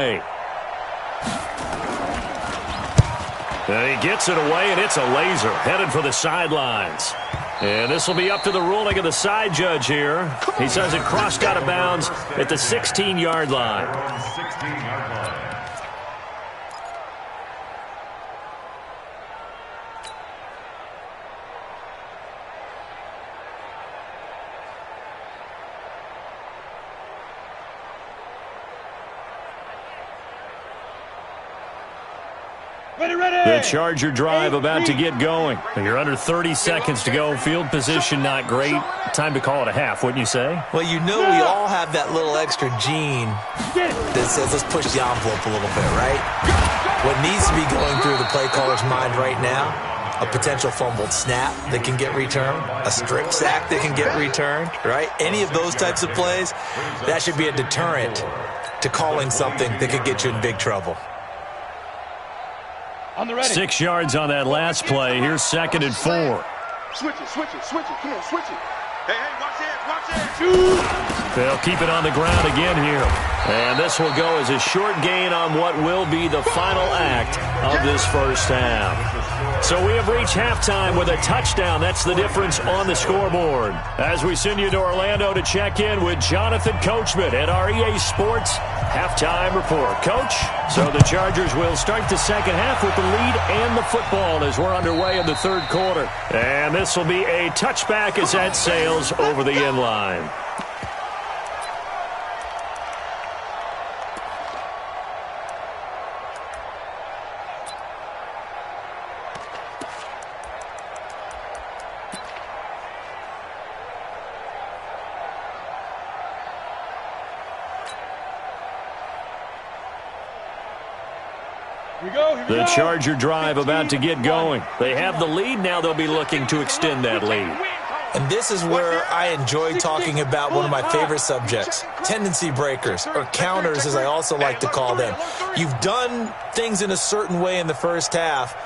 And he gets it away, and it's a laser headed for the sidelines. And this will be up to the ruling of the side judge here. He says it crossed out of bounds at the 16-yard line. The Charger drive about to get going. You're under 30 seconds to go. Field position not great. Time to call it a half, wouldn't you say? Well, you know we all have that little extra gene that says let's push the envelope a little bit, right? What needs to be going through the play caller's mind right now, a potential fumbled snap that can get returned, a strip sack that can get returned, right? Any of those types of plays, that should be a deterrent to calling something that could get you in big trouble. 6 yards on that last play. Here's 2nd and 4. Switch it. Come on, switch it. Hey, watch it. They'll keep it on the ground again here. And this will go as a short gain on what will be the final act of this first half. So we have reached halftime with a touchdown. That's the difference on the scoreboard. As we send you to Orlando to check in with Jonathan Coachman at our EA Sports Halftime Report. Coach, so the Chargers will start the second half with the lead and the football as we're underway in the third quarter. And this will be a touchback as that sails over the end line. The Charger drive about to get going. They have the lead. Now they'll be looking to extend that lead. And this is where I enjoy talking about one of my favorite subjects, tendency breakers, or counters as I also like to call them. You've done things in a certain way in the first half,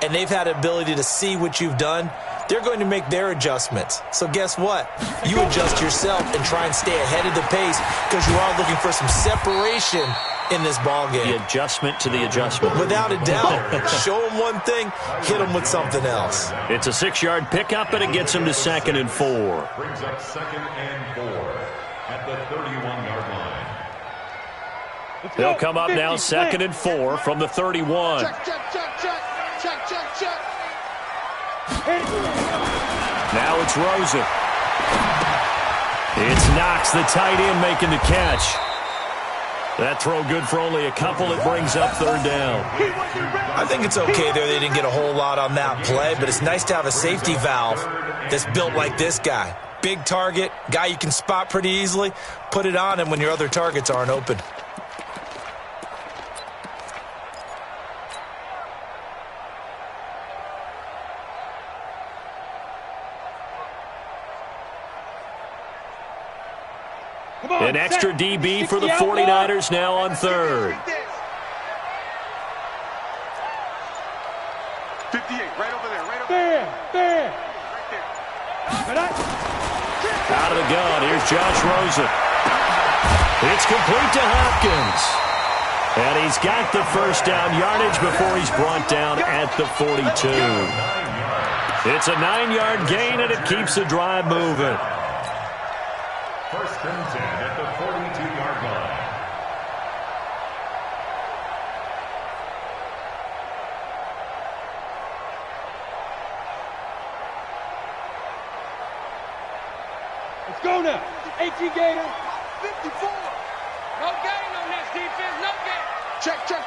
and they've had the ability to see what you've done. They're going to make their adjustments. So guess what? You adjust yourself and try and stay ahead of the pace because you are looking for some separation in this ball game. The adjustment to the adjustment. Without a doubt. Show them one thing, hit them with something else. It's a 6-yard pickup, and it gets them to 2nd and 4. Brings up 2nd and 4 at the 31-yard line. They'll come up now 2nd and 4 from the 31. Check. Now it's Rosen. It's Knox, the tight end, making the catch. That throw good for only a couple. It brings up 3rd down. I think it's okay there. They didn't get a whole lot on that play, but it's nice to have a safety valve that's built like this guy. Big target, guy you can spot pretty easily. Put it on him when your other targets aren't open. An extra DB for the 49ers now on 3rd. 58, right over there. There. Out of the gun, here's Josh Rosen. It's complete to Hopkins. And he's got the first down yardage before he's brought down at the 42. It's a 9-yard gain, and it keeps the drive moving. 1st and 10 at the 42-yard line. Let's go now. 18 gainer. 54. No gain on this defense. No gain. Check. SOS.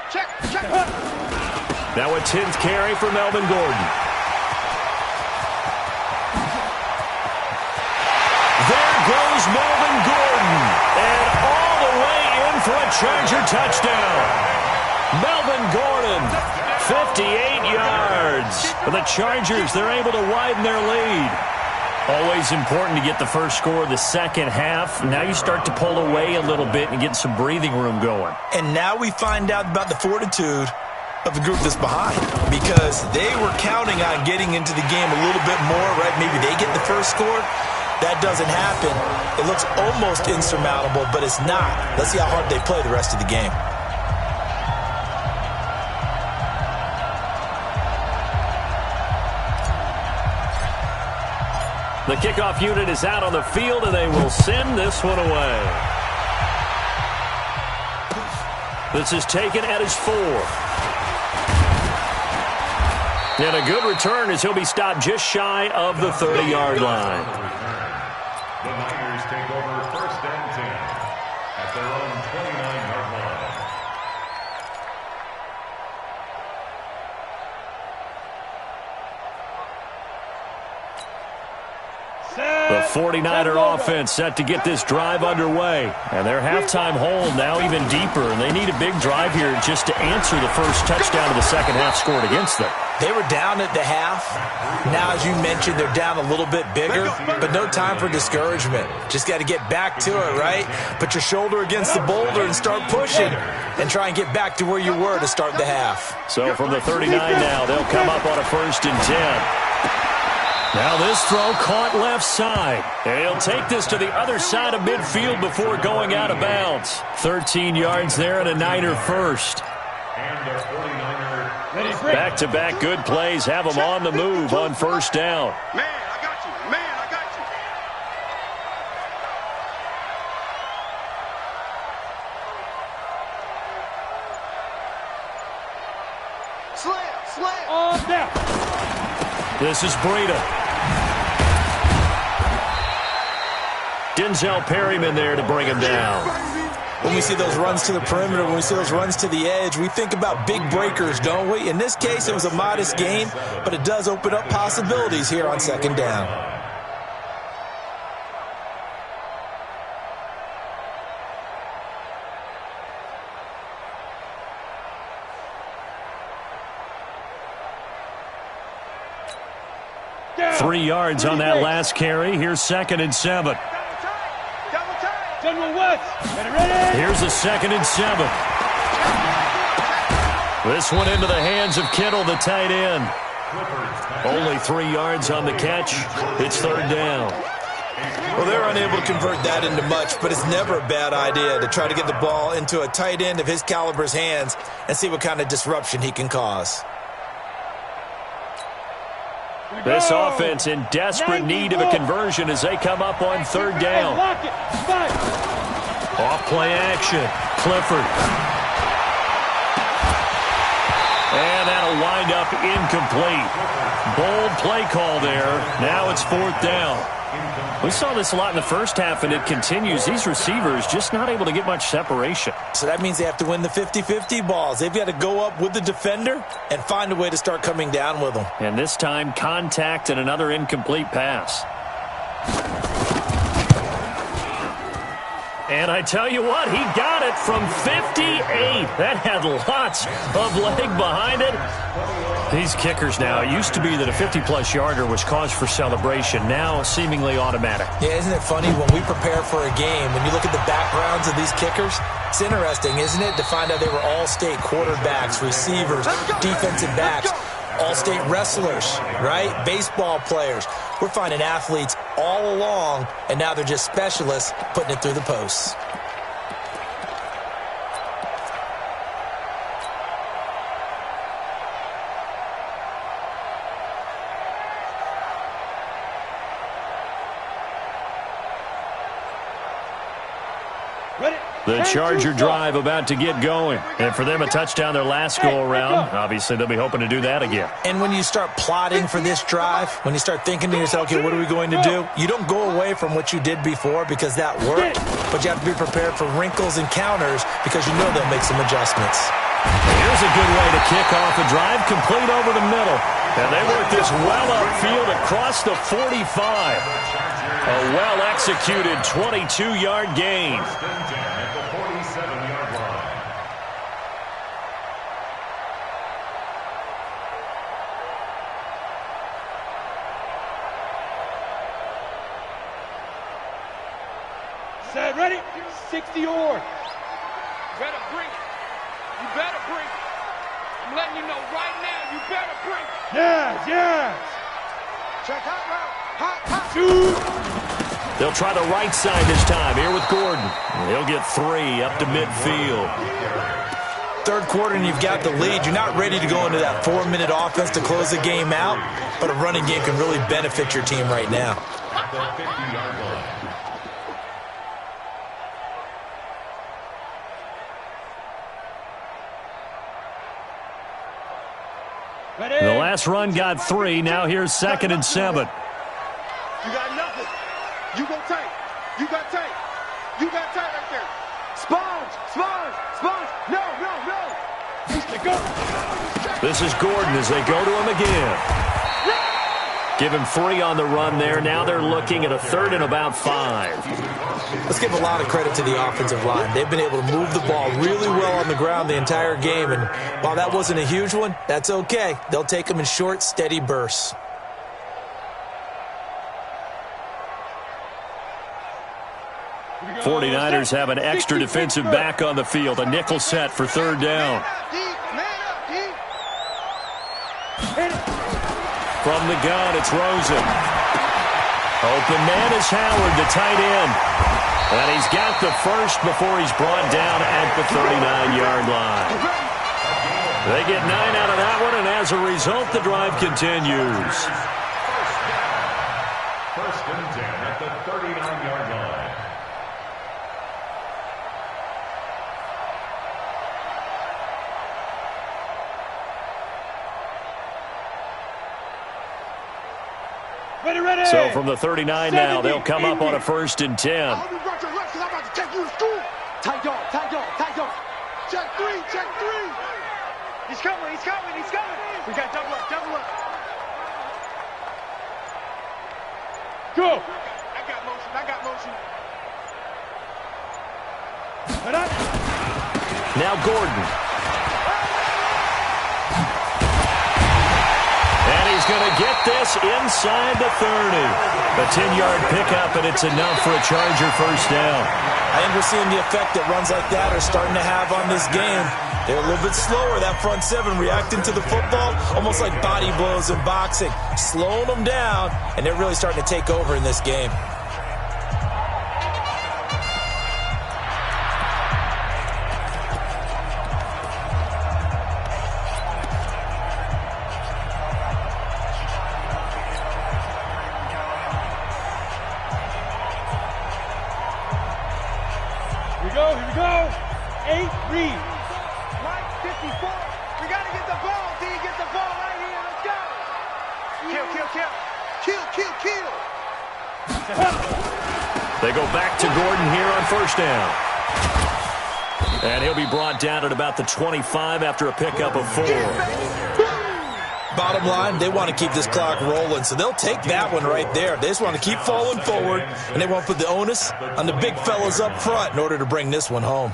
Check. Now a 10th carry for Melvin Gordon. There goes Melvin Gordon. And all the way in for a Charger touchdown. Melvin Gordon, 58 yards. For the Chargers, they're able to widen their lead. Always important to get the first score of the second half. Now you start to pull away a little bit and get some breathing room going. And now we find out about the fortitude of the group that's behind, because they were counting on getting into the game a little bit more, right? Maybe they get the first score. that doesn't happen. It looks almost insurmountable, but it's not. Let's see how hard they play the rest of the game. The kickoff unit is out on the field, and they will send this one away. This is taken at his 4. And a good return as he'll be stopped just shy of the 30-yard line. The Niners take over 1st and 10 at their own 29-yard line. The 49er offense set to get this drive underway. And their halftime hold now even deeper, and they need a big drive here just to answer the first touchdown of the second half scored against them. They were down at the half. Now, as you mentioned, they're down a little bit bigger, but no time for discouragement. Just got to get back to it, right? Put your shoulder against the boulder and start pushing and try and get back to where you were to start the half. So from the 39 now, they'll come up on a 1st and 10. Now this throw caught left side. And he'll take this to the other side of midfield before going out of bounds. 13 yards there and a Niner first. And the 49er. Back-to-back good plays have them on the move on 1st down. Man, I got you. Man, I got you. Slam. On down. This is Breida. Denzel Perryman there to bring him down. When we see those runs to the perimeter, when we see those runs to the edge, we think about big breakers, don't we? In this case, it was a modest gain, but it does open up possibilities here on 2nd down. Yeah. 3 yards on that last carry. Here's 2nd and 7. General West, ready? Here's a 2nd and 7. This one into the hands of Kittle, the tight end. Only 3 yards on the catch. It's 3rd down. Well, they're unable to convert that into much, but it's never a bad idea to try to get the ball into a tight end of his caliber's hands and see what kind of disruption he can cause. This offense in desperate need of a conversion as they come up on 3rd down. Off play action. Clifford. And that'll wind up incomplete. Bold play call there. Now it's 4th down. We saw this a lot in the first half, and it continues. These receivers just not able to get much separation. So that means they have to win the 50-50 balls. They've got to go up with the defender and find a way to start coming down with them. And this time, contact and another incomplete pass. And I tell you what, he got it from 58. That had lots of leg behind it. These kickers now, it used to be that a 50-plus yarder was cause for celebration. Now, seemingly automatic. Yeah, isn't it funny when we prepare for a game, when you look at the backgrounds of these kickers, it's interesting, isn't it, to find out they were all-state quarterbacks, receivers, defensive backs, all-state wrestlers, right? Baseball players. We're finding athletes all along, and now they're just specialists putting it through the posts. The Charger drive about to get going. And for them, a touchdown their last go-around. Obviously, they'll be hoping to do that again. And when you start plotting for this drive, when you start thinking to yourself, okay, what are we going to do? You don't go away from what you did before because that worked, but you have to be prepared for wrinkles and counters because you know they'll make some adjustments. Here's a good way to kick off a drive, complete over the middle. And they work this well upfield across the 45. A well-executed 22-yard gain. At the 47-yard line. Set, ready? 60 or. Better bring it. You better bring it. I'm letting you know right now, you better bring it. Yes, yes. Check hot route. Hot. Shoot. They'll try the right side this time. Here with Gordon. He'll get 3 up to midfield. Third quarter and you've got the lead. You're not ready to go into that 4-minute offense to close the game out, but a running game can really benefit your team right now. At the 50-yard line. The last run got 3. Now here's 2nd and 7. You got nothing. You go tight. You got tight. You got tight right there. Sponge, sponge, sponge. No, no, no. Go. This is Gordon as they go to him again. Give him 3 on the run there. Now they're looking at a 3rd and about 5. Let's give a lot of credit to the offensive line. They've been able to move the ball really well on the ground the entire game, and while that wasn't a huge one, that's okay. They'll take them in short, steady bursts. '49ers have an extra defensive back on the field. A nickel set for 3rd down. From the gun, it's Rosen. Open man is Howard, the tight end. And he's got the first before he's brought down at the 39-yard line. They get 9 out of that one, and as a result, the drive continues. First and 10 at the 39-yard line. Ready, ready. So from the 39 now, they'll come up on a 1st and 10. I hope you brought your left because I'm about to take you to school. Tight dog, tight dog, tight dog. Check 3, check 3. He's coming, he's coming, he's coming. We got double up, double up. Go. I got motion, I got motion. Now Gordon. And he's going to get this inside the 30. A 10-yard pickup, and it's enough for a Charger first down. I think we're seeing the effect that runs like that are starting to have on this game. They're a little bit slower, that front 7, reacting to the football, almost like body blows in boxing, slowing them down, and they're really starting to take over in this game. Here we go. 8 read. Right, 54. We got to get the ball, D. Get the ball right here. Let's go. Kill, kill, kill. Kill, kill, kill. They go back to Gordon here on first down. And he'll be brought down at about the 25 after a pickup of 4. Bottom line, they want to keep this clock rolling, so they'll take that one right there. They just want to keep falling forward, and they want to put the onus on the big fellas up front in order to bring this one home.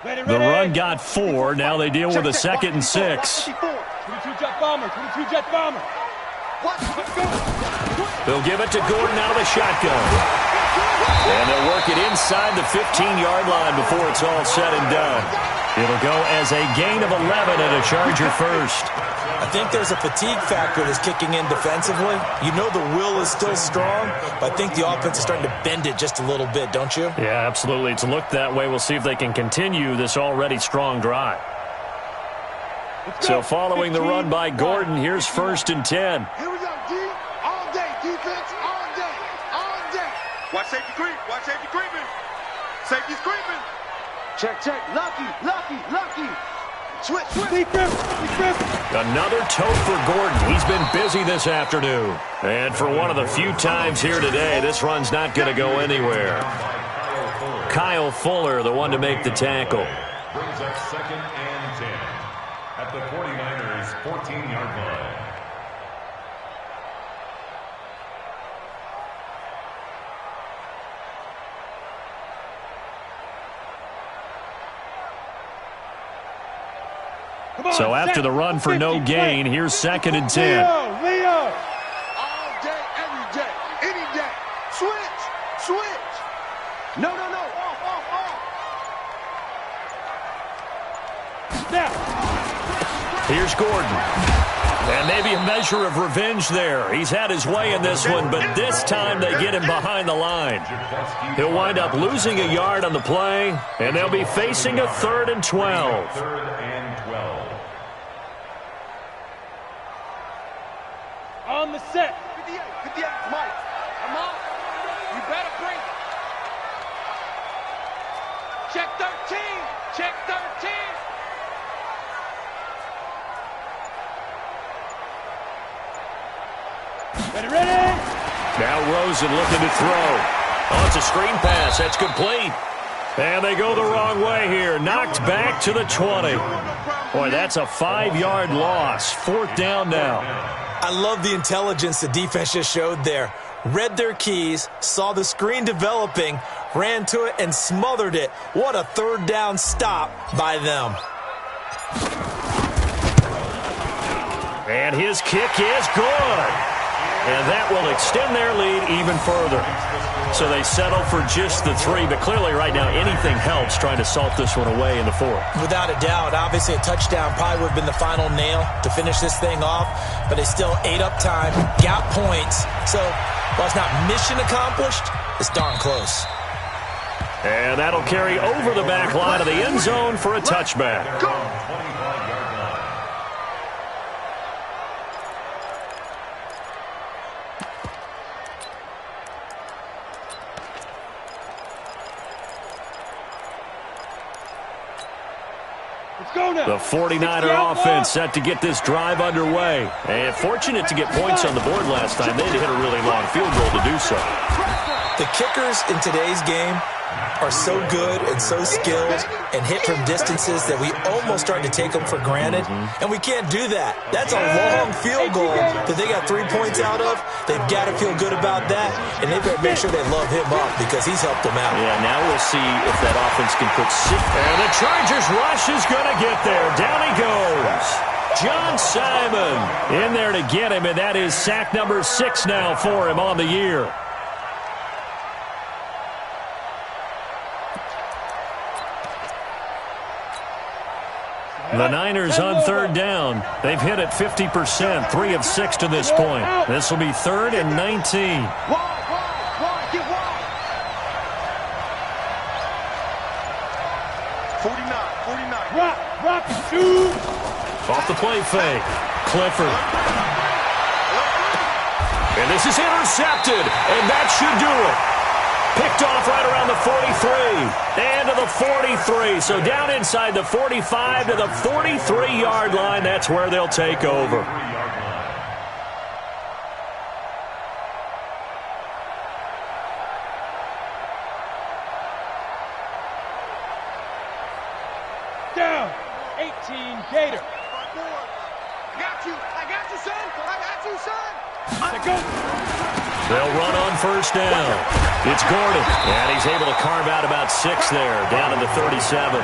The run got 4. Now they deal with a 2nd and 6. 22 jet bomber, 22 jet bomber. They'll give it to Gordon out of the shotgun. And they'll work it inside the 15-yard line before it's all said and done. It'll go as a gain of 11 and a Charger first. I think there's a fatigue factor that's kicking in defensively. You know the will is still strong, but I think the offense is starting to bend it just a little bit, don't you? Yeah, absolutely. It's looked that way. We'll see if they can continue this already strong drive. So following the run by Gordon, here's 1st and 10. Here we go, D. All day, defense, all day, all day. Watch safety creep, watch safety creeping. Safety's creeping. Check, check, lucky, lucky, lucky. Switch, switch. Another tote for Gordon. He's been busy this afternoon. And for one of the few times here today, this run's not going to go anywhere. Kyle Fuller, the one to make the tackle. Brings up 2nd and 10 at the 49ers' 14-yard line. So after the run for no gain, here's 2nd and 10. Leo. All day, every day, any day. Switch, switch. No, no, no. Off, off, off. Now. Here's Gordon. And maybe a measure of revenge there. He's had his way in this one, but this time they get him behind the line. He'll wind up losing a yard on the play, and they'll be facing a 3rd and 12. 3rd and 12. On the set. 58, 58, Mike. Come on. You better bring it. Check 13. Check 13. Ready? Now Rosen looking to throw. Oh, it's a screen pass. That's complete. And they go the wrong way here. Knocked back to the 20. Boy, that's a 5-yard loss. 4th down now. I love the intelligence the defense just showed there. Read their keys, saw the screen developing, ran to it, and smothered it. What a 3rd down stop by them. And his kick is good. And that will extend their lead even further. So they settle for just the 3, but clearly right now anything helps trying to salt this one away in the 4th. Without a doubt, obviously a touchdown probably would have been the final nail to finish this thing off, but they still ate up time, got points. So while it's not mission accomplished, it's darn close. And that'll carry over the back line of the end zone for a touchback. The 49er offense set to get this drive underway. And fortunate to get points on the board last time. They had to hit a really long field goal to do so. The kickers in today's game are so good and so skilled and hit from distances that we almost start to take them for granted. And we can't do that. That's a long field goal that they got 3 points out of. They've got to feel good about that, and they better make sure they love him up because he's helped them out. Yeah, now we'll see if that offense can put 6. And the Chargers rush is going to get there. Down he goes. John Simon in there to get him, and that is sack number 6 now for him on the year. The Niners on 3rd down. They've hit it 50%, 3 of 6 to this point. This will be 3rd and 19. Get wide. 49. Rock, shoot. Off the play fake. Clifford. And this is intercepted, and that should do it. Picked off right around the 43 and to the 43. So down inside the 45 to the 43-yard line. That's where they'll take over. Down. 18 Gator. I got you, son. They'll run on 1st down. It's Gordon, and he's able to carve out about 6 there, down to the 37.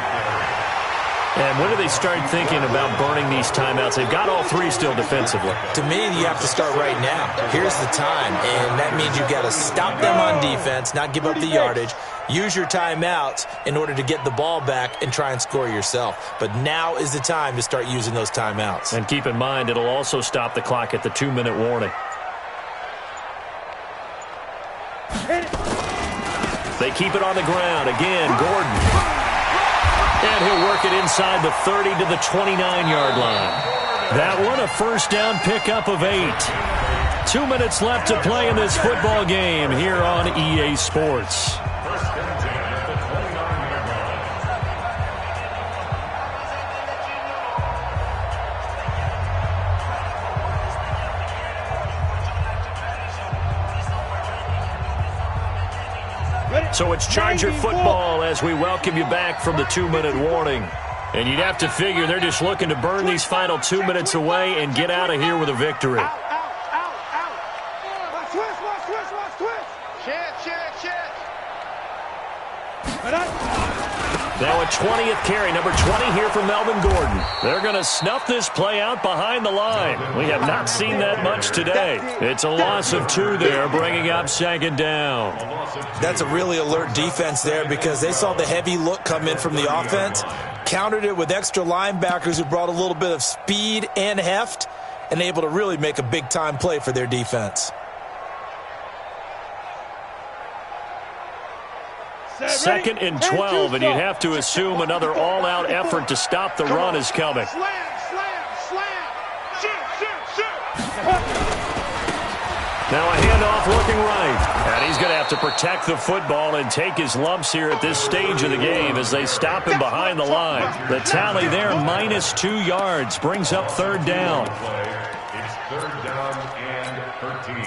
And when do they start thinking about burning these timeouts? They've got all 3 still defensively. To me, you have to start right now. Here's the time, and that means you've got to stop them on defense, not give up the yardage, use your timeouts in order to get the ball back and try and score yourself. But now is the time to start using those timeouts. And keep in mind, it'll also stop the clock at the 2-minute warning. They keep it on the ground. Again, Gordon. And he'll work it inside the 30 to the 29-yard line. That one, a 1st down pickup of 8. 2 minutes left to play in this football game here on EA Sports. So it's Charger football as we welcome you back from the 2-minute warning. And you'd have to figure they're just looking to burn these final 2 minutes away and get out of here with a victory. Out. Twist. Check. Now a 20th carry, number 20 here for Melvin Gordon. They're going to snuff this play out behind the line. We have not seen that much today. It's a loss of 2 there, bringing up second down. That's a really alert defense there because they saw the heavy look come in from the offense, countered it with extra linebackers who brought a little bit of speed and heft, and able to really make a big-time play for their defense. Second and 12, and you'd have to assume another all-out effort to stop the run is coming. Slam, slam, slam. Shoot. Now a handoff looking right. And he's going to have to protect the football and take his lumps here at this stage of the game as they stop him behind the line. The tally there, minus 2 yards, brings up third down. It's third down and 13.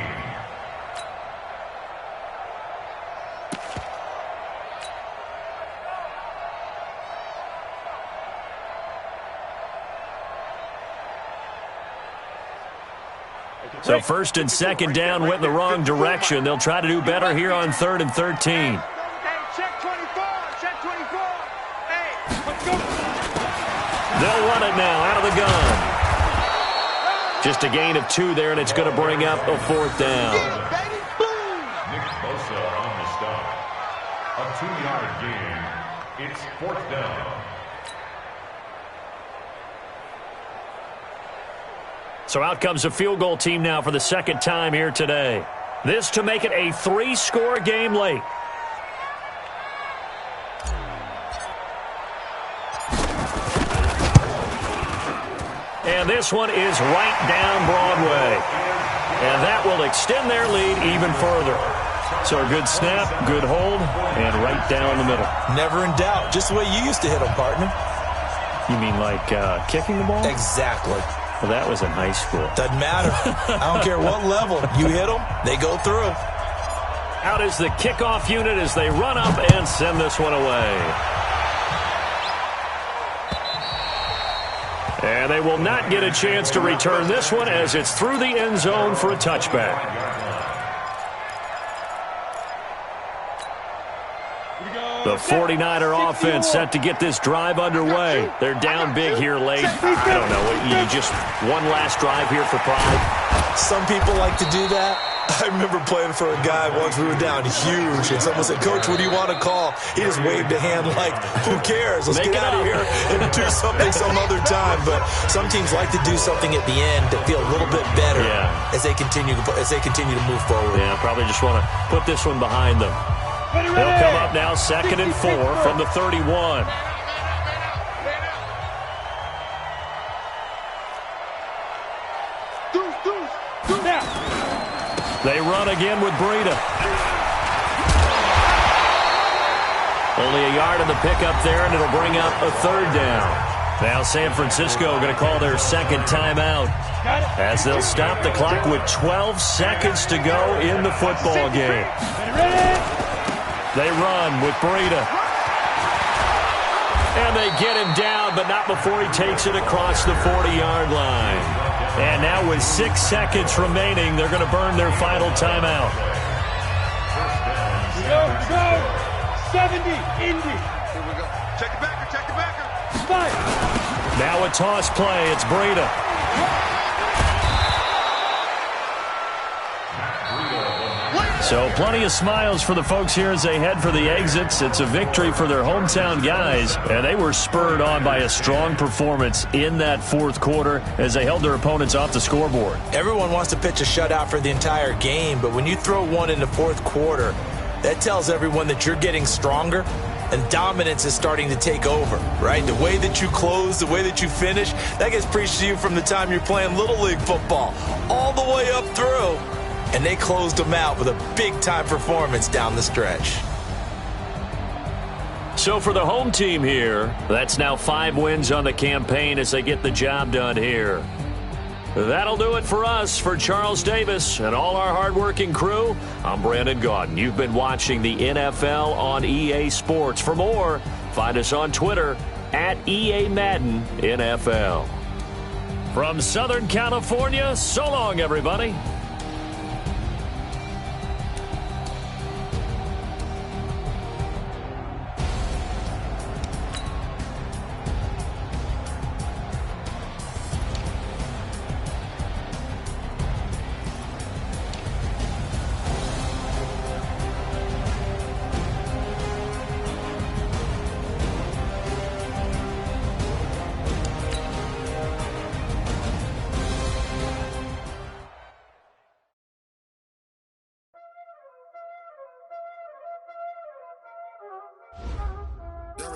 So first and second down went in the wrong direction. They'll try to do better here on 3rd and 13. Hey, check 24. Check 24. Hey, let's go. They'll run it now out of the gun. Just a gain of 2 there, and it's going to bring up a 4th down. Nick Bosa on the stop. A 2-yard gain. It's 4th down. So out comes a field goal team now for the second time here today. This to make it a 3-score game late. And this one is right down Broadway. And that will extend their lead even further. So a good snap, good hold, and right down the middle. Never in doubt. Just the way you used to hit them, partner. You mean like kicking the ball? Exactly. Well, that was in high school. Doesn't matter. I don't care what level. You hit them, they go through. Out is the kickoff unit as they run up and send this one away. And they will not get a chance to return this one as it's through the end zone for a touchback. The 49er offense set to get this drive underway. They're down big here late. I don't know. You just one last drive here for pride? Some people like to do that. I remember playing for a guy once. We were down huge, and someone said, "Coach, what do you want to call?" He just waved a hand like, "Who cares? Let's get out of here and do something some other time." But some teams like to do something at the end to feel a little bit better as they continue to move forward. Yeah, probably just want to put this one behind them. They'll come up now 2nd and 4 from the 31. They run again with Breida. Only a yard in the pickup there, and it'll bring up a 3rd down. Now San Francisco going to call their second timeout as they'll stop the clock with 12 seconds to go in the football game. They run with Breida. And they get him down, but not before he takes it across the 40-yard line. And now with 6 seconds remaining, they're going to burn their final timeout. Go. 70, Indy. Here we go. Check the backer, check the backer. Five. Now a toss play. It's Breida. So plenty of smiles for the folks here as they head for the exits. It's a victory for their hometown guys, and they were spurred on by a strong performance in that 4th quarter as they held their opponents off the scoreboard. Everyone wants to pitch a shutout for the entire game, but when you throw one in the 4th quarter, that tells everyone that you're getting stronger and dominance is starting to take over, right? The way that you close, the way that you finish, that gets preached to you from the time you're playing Little League football all the way up through. And they closed them out with a big-time performance down the stretch. So for the home team here, that's now 5 wins on the campaign as they get the job done here. That'll do it for us. For Charles Davis and all our hardworking crew, I'm Brandon Gaudin. You've been watching the NFL on EA Sports. For more, find us on Twitter at EA Madden NFL. From Southern California, so long, everybody.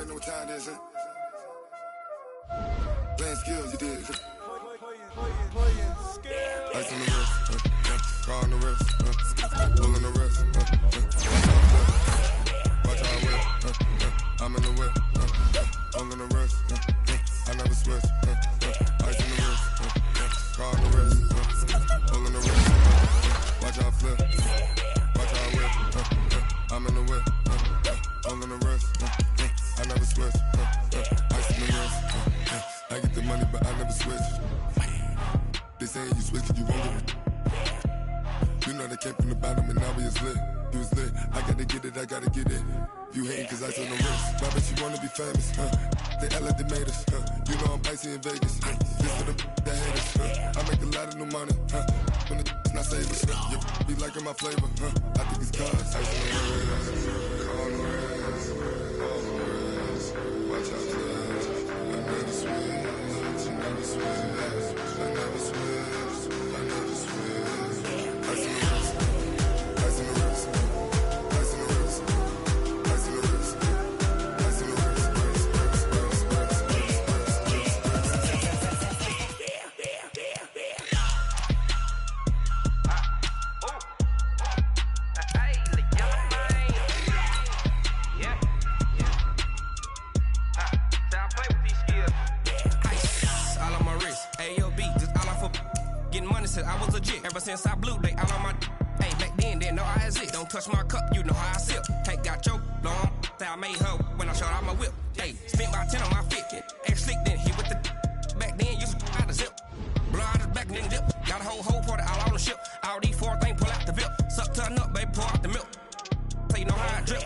already know what time it is, huh? Playing skills, you did. Playing skills. Ice on the wrist, car on the wrist, bull on the wrist, watch how I whip, I'm in the whip, all on the wrist, I never switch, ice on the wrist, car on the wrist, bull on the wrist, watch how I flip, watch how I whip, I'm in the whip, all on the wrist, I never switch, ice on the wrist, I get the money but I never switch. They saying you switch cause you won't get it. You know they came from the bottom and now we is lit. You was lit, I gotta get it, I gotta get it. You hating cause ice on the wrist. Why bet you wanna be famous, huh? They act like they made us, huh? You know I'm icy in Vegas, This for the that hate us, I make a lot of new money, When the not savers, You be liking my flavor, I think it's cause ice on the wrist, on the wrist, on the wrist. Watch out, please. I never switch, I never switch. I never switch, I never switch. Ice in the wrist, ice in the wrist, ice in the wrist, ice in the wrist, ice in the wrist, Said I was legit ever since I blew they all on my hey back then didn't know I had it. Don't touch my cup, you know how I sip. Hey, got your long say I made her when I showed out my whip. Hey, spent my 10 on my fit. X slick then hit with the back then used to out the zip. Blow out his back and then dip. Got a whole party all on the ship. All these 4 things pull out the VIP. Suck to a nut, baby, pour out the milk. So you know how I drip.